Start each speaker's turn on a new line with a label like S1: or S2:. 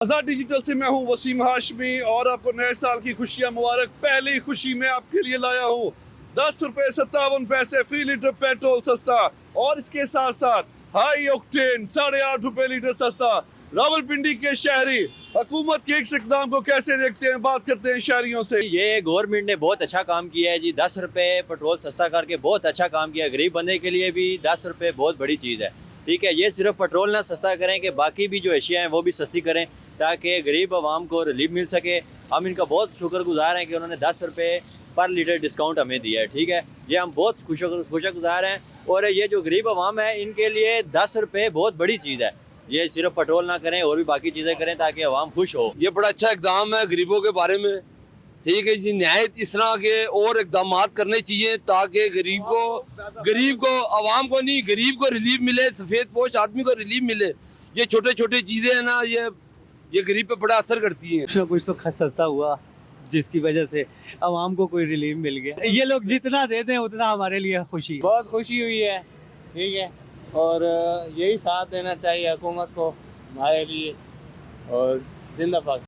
S1: आज़ाद digital से मैं हूं वसीम हाशमी और आपको नए साल की खुशियां मुबारक। पहली खुशी मैं आपके लिए लाया हूं 10 रुपए 57 पैसे फी लीटर पेट्रोल सस्ता और इसके साथ साथ हाई ऑक्टेन 8.5 रुपए लीटर सस्ता। रावलपिंडी के शहरी हुकूमत के इस इक़दाम को कैसे देखते हैं, बात करते हैं शहरियों से।
S2: ये गवर्नमेंट ने बहुत अच्छा काम किया है जी। 10 रुपये पेट्रोल सस्ता करके बहुत अच्छा काम किया है। गरीब बंदे के लिए भी 10 रुपये बहुत बड़ी चीज़ है। ठीक है, ये सिर्फ पेट्रोल ना सस्ता करें कि बाकी भी जो एशिया हैं वो भी सस्ती करें ताकि गरीब आवाम को रिलीफ मिल सके। हम इनका बहुत शुक्रगुजार हैं कि उन्होंने 10 रुपये पर लीटर डिस्काउंट हमें दिया है। ठीक है, ये हम बहुत खुशगुजार हैं और ये जो गरीब आवाम है इनके लिए 10 रुपये बहुत बड़ी चीज़ है। ये सिर्फ पेट्रोल ना करें और भी बाकी चीज़ें करें ताकि आवाम खुश हो।
S3: ये बड़ा अच्छा इकदाम है गरीबों के बारे में। ठीक है जी, न्यायित इस तरह के और इकदाम करने चाहिए ताकि गरीब को आवाम को नहीं, गरीब को रिलीफ मिले, सफ़ेद पोश आदमी को रिलीफ मिले। ये छोटे छोटे चीज़ें हैं ना, ये गरीब पे बड़ा असर करती हैं।
S4: कुछ ना कुछ तो सस्ता हुआ जिसकी वजह से आवाम को कोई रिलीफ मिल गया। ये लोग जितना देते हैं उतना हमारे लिए खुशी।
S5: बहुत खुशी हुई है। ठीक है, और यही साथ देना चाहिए हुकूमत को हमारे लिए। और जिंदाबाद।